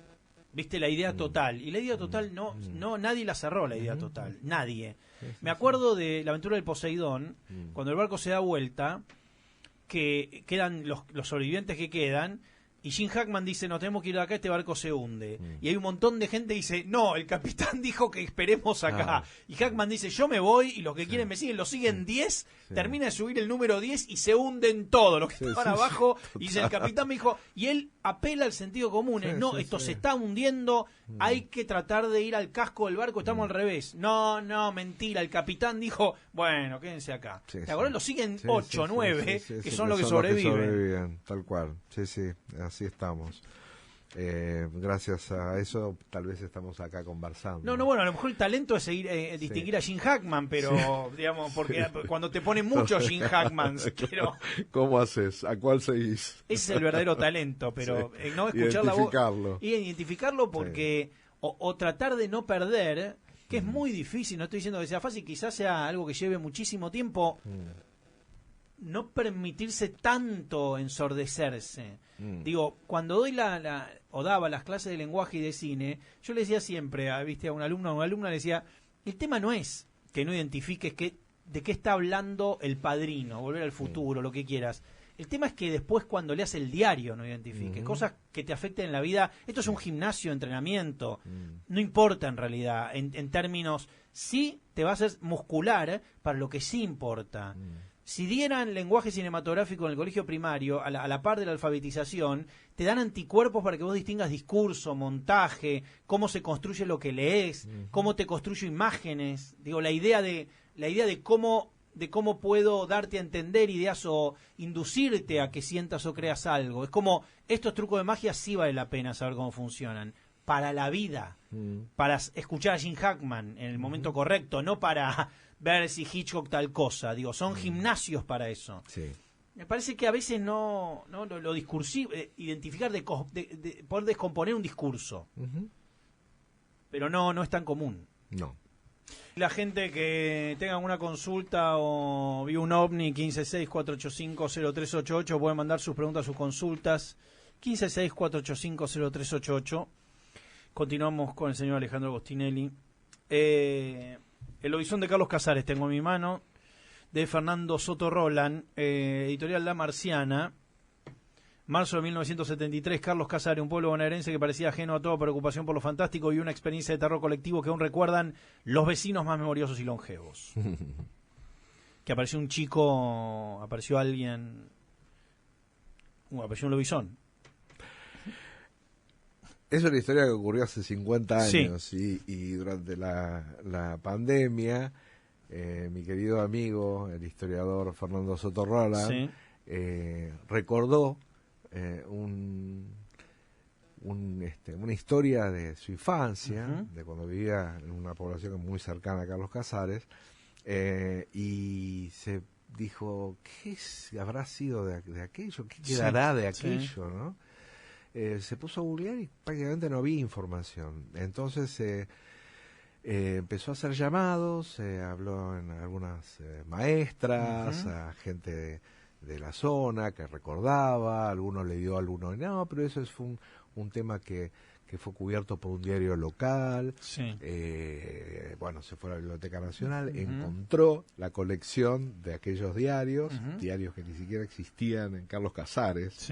¿Viste? La idea total. Y la idea total nadie la cerró, la idea total. Nadie. Me acuerdo de la aventura del Poseidón, cuando el barco se da vuelta, que quedan los sobrevivientes que quedan, y Jim Hackman dice, nos tenemos que ir de acá, este barco se hunde. Y hay un montón de gente que dice, no, el capitán dijo que esperemos acá. Y Hackman dice, yo me voy, y los que quieren me siguen, lo siguen 10, termina de subir el número 10 y se hunden todos los que estaban abajo. Y dice, el capitán me dijo, y él apela al sentido común, no, esto se está hundiendo, hay que tratar de ir al casco del barco, estamos al revés. No, mentira, el capitán dijo, bueno, quédense acá. Ahora lo siguen 8, 9, que son los que sobreviven. Tal cual, sí, así estamos. Gracias a eso tal vez estamos acá conversando. Bueno, a lo mejor el talento es seguir distinguir a Jim Hackman, pero digamos, porque cuando te ponen muchos Jim Hackmans, ¿cómo haces? ¿A cuál seguís? Ese es el verdadero talento, pero no escuchar la voz y identificarlo porque o tratar de no perder, que es muy difícil, no estoy diciendo que sea fácil, quizás sea algo que lleve muchísimo tiempo. No permitirse tanto ensordecerse. Digo, cuando doy daba las clases de lenguaje y de cine, yo le decía siempre a un alumno o una alumna, le decía, el tema no es que no identifiques de qué está hablando El Padrino, Volver al Futuro, lo que quieras. El tema es que después cuando leas el diario no identifiques cosas que te afecten en la vida. Esto es un gimnasio, entrenamiento. No importa en realidad, en términos, sí te va a hacer muscular para lo que sí importa. Si dieran lenguaje cinematográfico en el colegio primario, a la par de la alfabetización, te dan anticuerpos para que vos distingas discurso, montaje, cómo se construye lo que lees, cómo te construyo imágenes. Digo, la idea de cómo puedo darte a entender ideas o inducirte a que sientas o creas algo. Es como, estos trucos de magia sí vale la pena saber cómo funcionan. Para la vida, para escuchar a Jim Hackman en el momento correcto, no para ver si Hitchcock tal cosa. Digo, son gimnasios para eso. Sí. Me parece que a veces no lo discursivo, identificar, de poder descomponer un discurso. Pero no es tan común. No. La gente que tenga alguna consulta o vio un ovni, 156-485-0388, pueden mandar sus preguntas, sus consultas. 156-485-0388. Continuamos con el señor Alejandro Agostinelli. El Lobizón de Carlos Casares tengo en mi mano, de Fernando Soto Roland, editorial La Marciana, marzo de 1973. Carlos Casares, un pueblo bonaerense que parecía ajeno a toda preocupación por lo fantástico y una experiencia de terror colectivo que aún recuerdan los vecinos más memoriosos y longevos. Que apareció un chico, apareció un lobizón. Es una historia que ocurrió hace 50 años y durante la pandemia, mi querido amigo, el historiador Fernando Soto Roland, recordó una historia de su infancia, de cuando vivía en una población muy cercana a Carlos Casares, y se dijo, ¿qué habrá sido de aquello? ¿Qué quedará de aquello? ¿No? Se puso a googlear y prácticamente no había información. Entonces empezó a hacer llamados, habló en algunas maestras, a gente de la zona que recordaba, algunos le dio, algunos no, pero eso fue un tema que fue cubierto por un diario local. Bueno, se fue a la Biblioteca Nacional, encontró la colección de aquellos diarios que ni siquiera existían en Carlos Casares.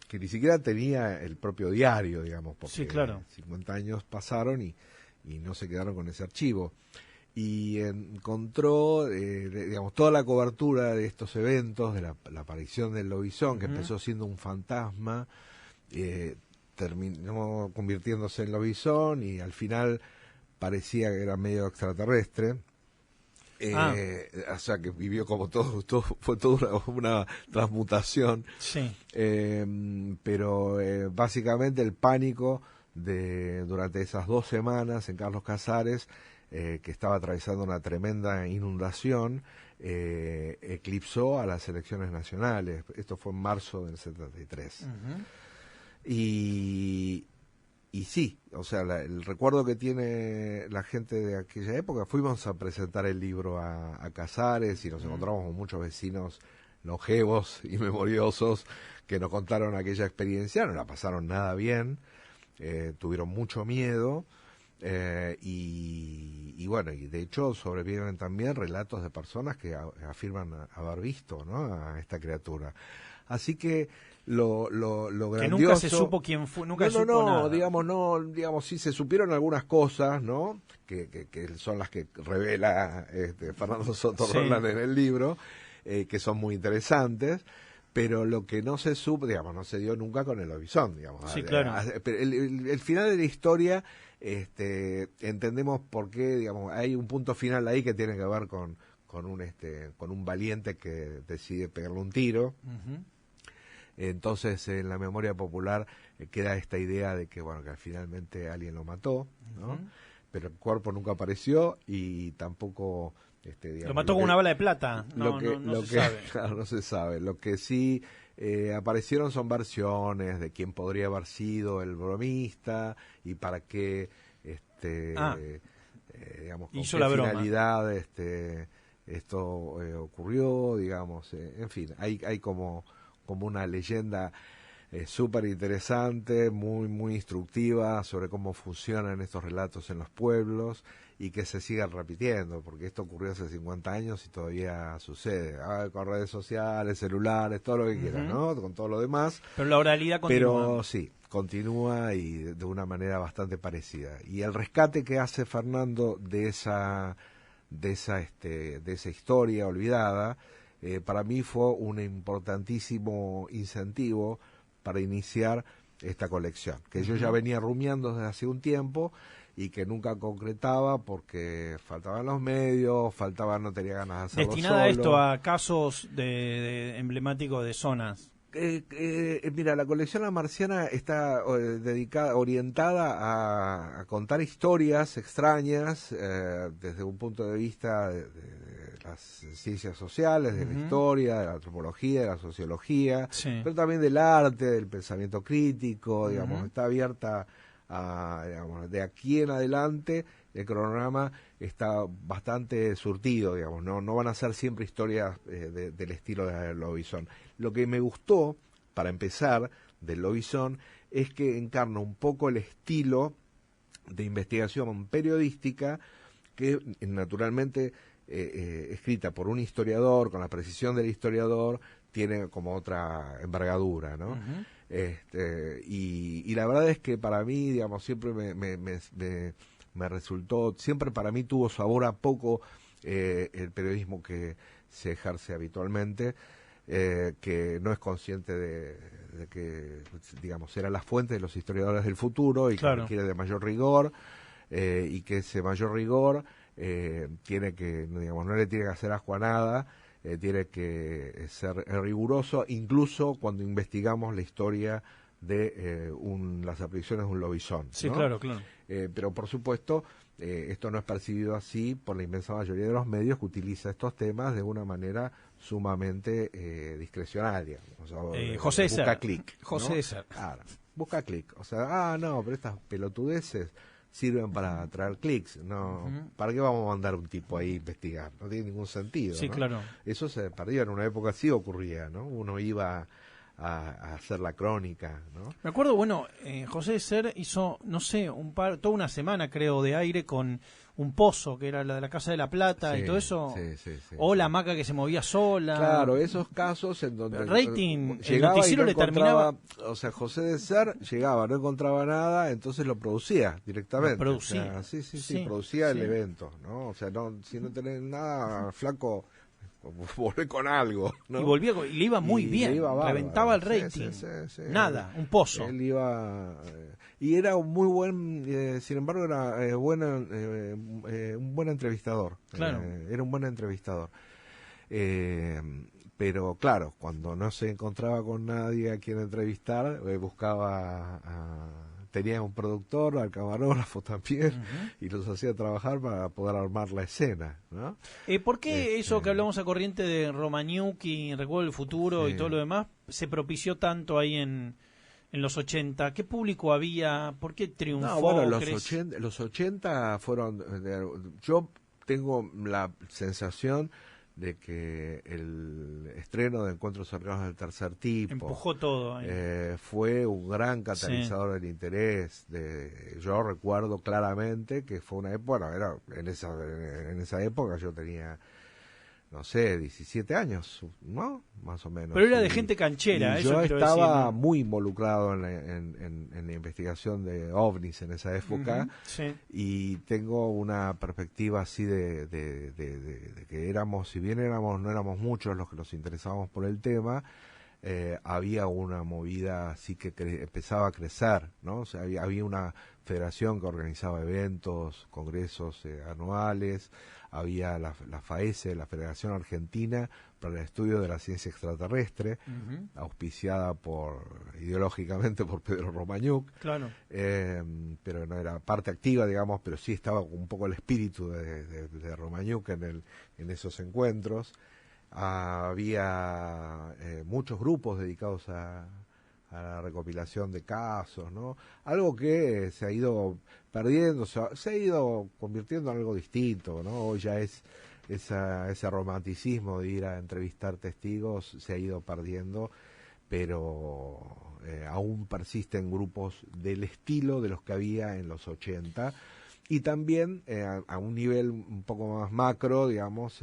Que ni siquiera tenía el propio diario, digamos, porque 50 años pasaron y no se quedaron con ese archivo. Y encontró, digamos, toda la cobertura de estos eventos, de la aparición del lobizón, que empezó siendo un fantasma, terminó convirtiéndose en lobizón y al final parecía que era medio extraterrestre. O sea que vivió como fue toda una transmutación. Pero básicamente el pánico durante esas 2 semanas en Carlos Casares, que estaba atravesando una tremenda inundación, eclipsó a las elecciones nacionales. Esto fue en marzo del 73. Y sí, o sea, el recuerdo que tiene la gente de aquella época, fuimos a presentar el libro a Casares y nos encontramos con muchos vecinos longevos y memoriosos que nos contaron aquella experiencia, no la pasaron nada bien, tuvieron mucho miedo, y bueno, y de hecho sobreviven también relatos de personas que afirman haber visto, ¿no?, a esta criatura. Así que lo grandioso... Que nunca se supo quién fue, nunca se supo nada. Digamos, sí se supieron algunas cosas, ¿no?, que son las que revela Fernando Soto Roldán en el libro, que son muy interesantes, pero lo que no se supo, digamos, no se dio nunca con el lobizón, digamos. Sí, claro. El final de la historia, entendemos por qué, digamos, hay un punto final ahí que tiene que ver con un valiente que decide pegarle un tiro. Uh-huh. Entonces, en la memoria popular queda esta idea de que, bueno, que finalmente alguien lo mató, ¿no? Uh-huh. Pero el cuerpo nunca apareció y tampoco... digamos, lo mató con una bala de plata. No se sabe. Claro, no se sabe. Lo que sí aparecieron son versiones de quién podría haber sido el bromista y para qué, digamos, con hizo qué la broma. finalidad esto ocurrió, digamos. En fin, hay como una leyenda súper interesante, muy muy instructiva sobre cómo funcionan estos relatos en los pueblos y que se sigan repitiendo, porque esto ocurrió hace 50 años y todavía sucede, con redes sociales, celulares, todo lo que quieras, ¿no?, con todo lo demás. Pero la oralidad continúa. Pero sí, continúa y de una manera bastante parecida. Y el rescate que hace Fernando de esa historia olvidada, para mí fue un importantísimo incentivo para iniciar esta colección, que yo ya venía rumiando desde hace un tiempo y que nunca concretaba porque faltaban los medios, no tenía ganas de hacerlo destinada solo. a esto, a casos de emblemáticos de zonas. Mira, la colección La Marciana está orientada a contar historias extrañas desde un punto de vista de las ciencias sociales, de la historia, de la antropología, de la sociología, pero también del arte, del pensamiento crítico, digamos, está abierta a, digamos, de aquí en adelante. El cronograma está bastante surtido, digamos, no van a ser siempre historias del estilo de Lobizón. Lo que me gustó, para empezar, del Lobizón, es que encarna un poco el estilo de investigación periodística que, naturalmente, escrita por un historiador, con la precisión del historiador, tiene como otra envergadura, ¿no? Y la verdad es que para mí, digamos, siempre me resultó, siempre para mí tuvo sabor a poco el periodismo que se ejerce habitualmente, que no es consciente de que, digamos, era la fuente de los historiadores del futuro y que requiere de mayor rigor, y que ese mayor rigor tiene que, digamos, no le tiene que hacer asco a nada, tiene que ser riguroso, incluso cuando investigamos la historia de las apariciones de un lobizón, ¿no? Sí, claro. Pero por supuesto, esto no es percibido así por la inmensa mayoría de los medios que utiliza estos temas de una manera sumamente discrecionaria. O sea, José César. Busca clic, ¿no? José César. Claro, busca clic. O sea, no, pero estas pelotudeces sirven para traer clics. No, ¿para qué vamos a mandar un tipo ahí a investigar? No tiene ningún sentido. Sí, ¿no? claro. Eso se perdió en una época, así ocurría, ¿no? Uno iba a hacer la crónica, ¿no? Me acuerdo, bueno, José Ser hizo, no sé, toda una semana, creo, de aire con un pozo, que era la de la Casa de la Plata, y todo eso. Sí, o la hamaca que se movía sola. Claro, esos casos en donde el rating, el llegaba noticiero y no le terminaba. O sea, José de Ser llegaba, no encontraba nada, entonces lo producía directamente. Producía. O sea, sí, producía el evento, ¿no? O sea, si no tenés nada, flaco, volvé con algo, ¿no? Y volvía, y le iba muy bien, reventaba el rating. Sí. Nada, un pozo. Él iba, y era un muy buen, sin embargo, era un buen entrevistador. Claro. Era un buen entrevistador. Pero claro, cuando no se encontraba con nadie a quien entrevistar, buscaba tenía un productor, al camarógrafo también, y los hacía trabajar para poder armar la escena, ¿no? ¿Por qué eso que hablamos a corriente de Romagnoli, Recuerdo del Futuro y todo lo demás, se propició tanto ahí en los 80? ¿Qué público había? ¿Por qué triunfó? No, bueno, los 80 fueron... Yo tengo la sensación de que el estreno de Encuentros Cercanos del Tercer Tipo empujó todo ahí. Fue un gran catalizador del interés. Yo recuerdo claramente que fue una época, bueno, era en esa época yo tenía, no sé, 17 años, ¿no? Más o menos. Pero era de gente canchera, y eso yo quiero estaba decir, ¿no? muy involucrado en la investigación de ovnis en esa época. Sí. Y tengo una perspectiva así de que éramos, si bien no éramos muchos los que nos interesábamos por el tema, había una movida así que empezaba a crecer, ¿no? O sea, había una federación que organizaba eventos, congresos anuales, había la FAESE, la Federación Argentina para el Estudio de la Ciencia Extraterrestre, auspiciada ideológicamente por Pedro Romagnuk, Claro. pero no era parte activa, digamos, pero sí estaba un poco el espíritu de Romagnuk en esos encuentros. Había muchos grupos dedicados a la recopilación de casos, ¿no? Algo que se ha ido perdiendo, se ha ido convirtiendo en algo distinto, ¿no? Hoy ya ese romanticismo de ir a entrevistar testigos se ha ido perdiendo, pero aún persisten grupos del estilo de los que había en los 80, y también a un nivel un poco más macro, digamos,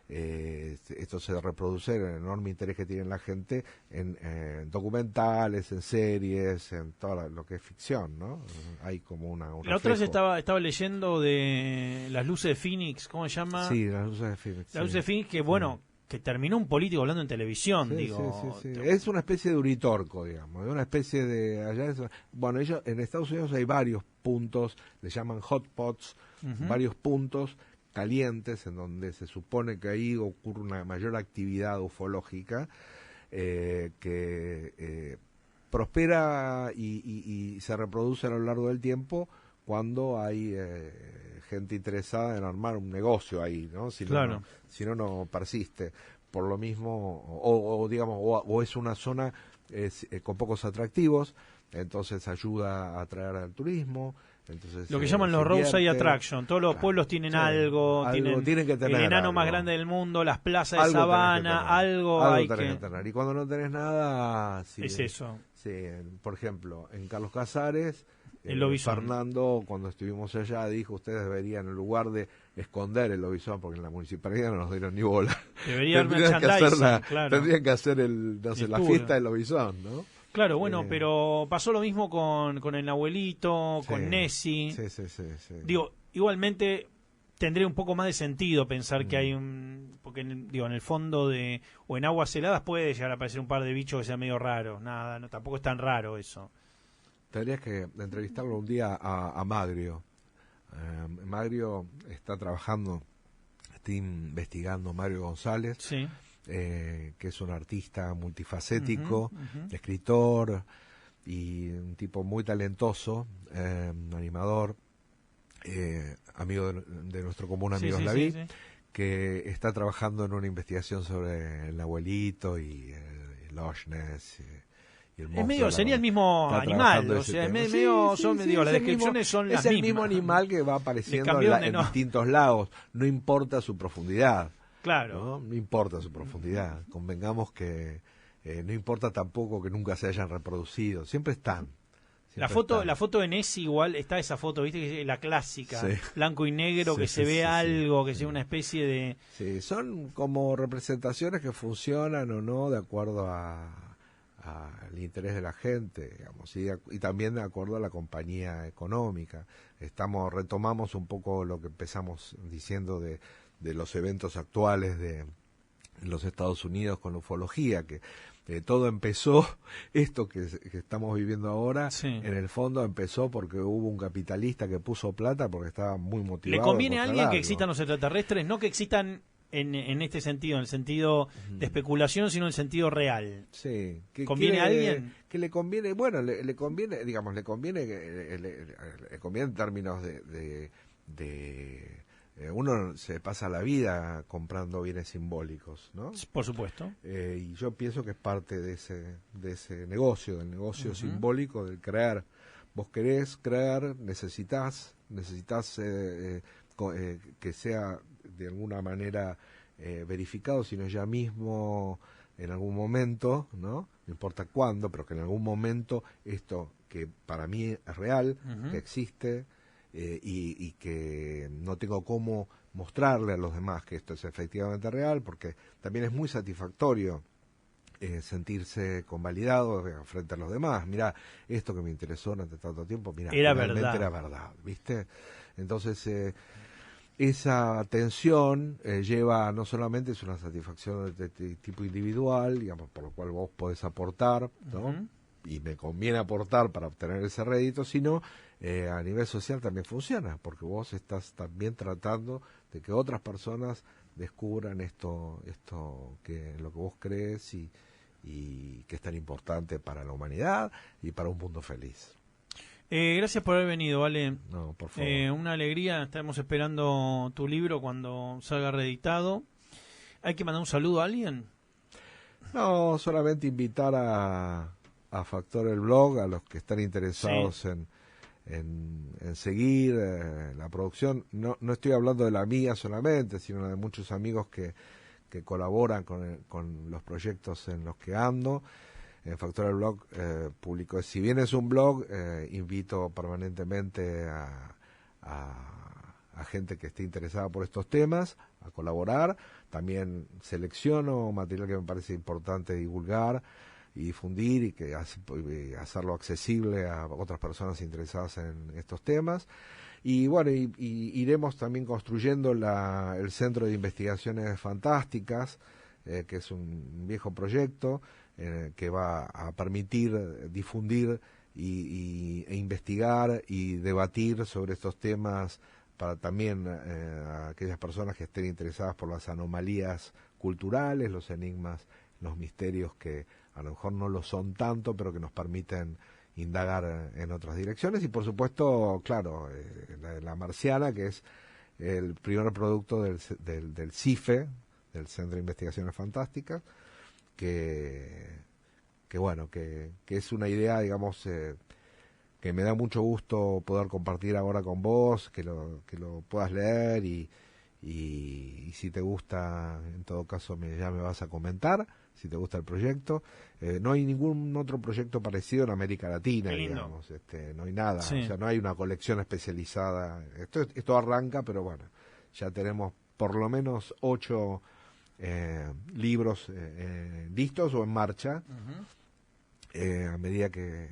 esto se reproduce en el enorme interés que tiene la gente en documentales, en series, en todo lo que es ficción, ¿no? Hay como un La otra vez estaba leyendo de Las Luces de Phoenix, ¿cómo se llama? Sí, Las Luces de Phoenix. Las Luces de Phoenix, que bueno, que terminó un político hablando en televisión, Sí, digo. sí. Es una especie de Uritorco, digamos, una especie de... Bueno, ellos en Estados Unidos hay varios puntos, le llaman hotpots, varios puntos calientes en donde se supone que ahí ocurre una mayor actividad ufológica que prospera y se reproduce a lo largo del tiempo cuando hay gente interesada en armar un negocio ahí, ¿no? Si no persiste. Por lo mismo, digamos, o es una zona con pocos atractivos, entonces ayuda a atraer al turismo. Entonces, lo que llaman los roadside attraction, todos los pueblos tienen algo tienen que tener el enano algo más grande del mundo, las plazas de sabana, algo hay que tener. Y cuando no tenés nada, es eso. Sí, por ejemplo, en Carlos Casares, el lobizón. Fernando, cuando estuvimos allá, dijo: ustedes deberían, en lugar de esconder el lobizón, porque en la municipalidad no nos dieron ni bola, tendrían que hacer la fiesta del lobizón, ¿no? Claro, bueno, pero pasó lo mismo con el abuelito, con Nessie. Sí. Digo, igualmente tendría un poco más de sentido pensar que hay porque en el fondo o en aguas heladas puede llegar a aparecer un par de bichos que sean medio raros. Nada, no, tampoco es tan raro eso. Tendrías que entrevistarlo un día a Magrio. Magrio está investigando, Mario González. Sí. Que es un artista multifacético, escritor y un tipo muy talentoso, animador, amigo de nuestro común amigo Slaví, que está trabajando en una investigación sobre el abuelito y el Loch Ness y el monstruo. Sería el mismo animal, o sea, las descripciones son las mismas. Es el mismo animal que va apareciendo en distintos lados, no importa su profundidad. Claro. No importa su profundidad. Convengamos que no importa tampoco que nunca se hayan reproducido. Siempre están. La foto de Nessie igual, está esa foto, viste, que es la clásica, blanco y negro, que se ve algo, que sea una especie de... Sí, son como representaciones que funcionan o no de acuerdo al interés de la gente, digamos, y también de acuerdo a la compañía económica. Retomamos un poco lo que empezamos diciendo de los eventos actuales de los Estados Unidos con la ufología, que todo empezó, esto que estamos viviendo ahora, en el fondo empezó porque hubo un capitalista que puso plata porque estaba muy motivado. ¿Le conviene a alguien que existan los extraterrestres? No que existan en este sentido, en el sentido de especulación, sino en el sentido real. Sí. ¿Conviene a alguien? Que le conviene, bueno, le conviene, digamos, le conviene en términos de uno se pasa la vida comprando bienes simbólicos, ¿no? Por supuesto. Y yo pienso que es parte de ese negocio, del negocio simbólico, del crear. Vos querés crear, necesitas que sea de alguna manera verificado, sino ya mismo en algún momento, ¿no? No importa cuándo, pero que en algún momento esto que para mí es real, que existe, y que no tengo cómo mostrarle a los demás que esto es efectivamente real, porque también es muy satisfactorio sentirse convalidado frente a los demás. Mirá, esto que me interesó durante tanto tiempo, mirá, realmente era verdad, ¿viste? Entonces, esa atención lleva, no solamente es una satisfacción de tipo individual, digamos, por lo cual vos podés aportar, ¿no? Y me conviene aportar para obtener ese rédito, sino a nivel social también funciona, porque vos estás también tratando de que otras personas descubran esto que lo que vos crees y que es tan importante para la humanidad y para un mundo feliz. Gracias por haber venido, Vale. No, por favor. Una alegría, estamos esperando tu libro cuando salga reeditado. ¿Hay que mandar un saludo a alguien? No, solamente invitar a Factor el Blog, a los que están interesados en seguir la producción. No estoy hablando de la mía solamente, sino de muchos amigos que colaboran con los proyectos en los que ando. Factor el Blog publicó, si bien es un blog, invito permanentemente a gente que esté interesada por estos temas a colaborar. También selecciono material que me parece importante divulgar y difundir, y que hacerlo accesible a otras personas interesadas en estos temas. Y bueno, y iremos también construyendo el Centro de Investigaciones Fantásticas, que es un viejo proyecto que va a permitir difundir e investigar y debatir sobre estos temas para también a aquellas personas que estén interesadas por las anomalías culturales, los enigmas, los misterios que a lo mejor no lo son tanto, pero que nos permiten indagar en otras direcciones. Y por supuesto, claro, la Marciana, que es el primer producto del CIFE, del Centro de Investigaciones Fantásticas, que bueno, que es una idea, digamos, que me da mucho gusto poder compartir ahora con vos, que lo puedas leer y si te gusta, en todo caso ya me vas a comentar si te gusta el proyecto. No hay ningún otro proyecto parecido en América Latina, digamos, no hay nada, o sea, no hay una colección especializada. Esto arranca, pero bueno, ya tenemos por lo menos 8 libros listos o en marcha. A medida que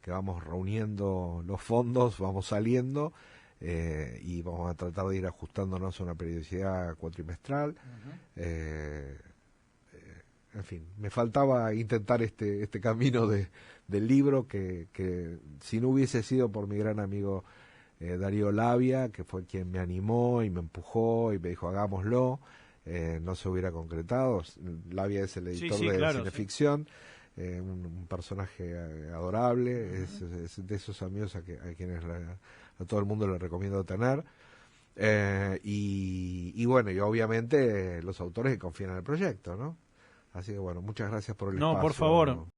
vamos reuniendo los fondos, vamos saliendo, y vamos a tratar de ir ajustándonos a una periodicidad cuatrimestral. En fin, me faltaba intentar este camino del libro que si no hubiese sido por mi gran amigo Darío Labia, que fue quien me animó y me empujó y me dijo hagámoslo, no se hubiera concretado. Labia es el editor de Cineficción, un personaje adorable, es de esos amigos a quienes a todo el mundo le recomiendo tener, y bueno, y obviamente los autores que confían en el proyecto, ¿no? Así que bueno, muchas gracias por el espacio. No, por favor.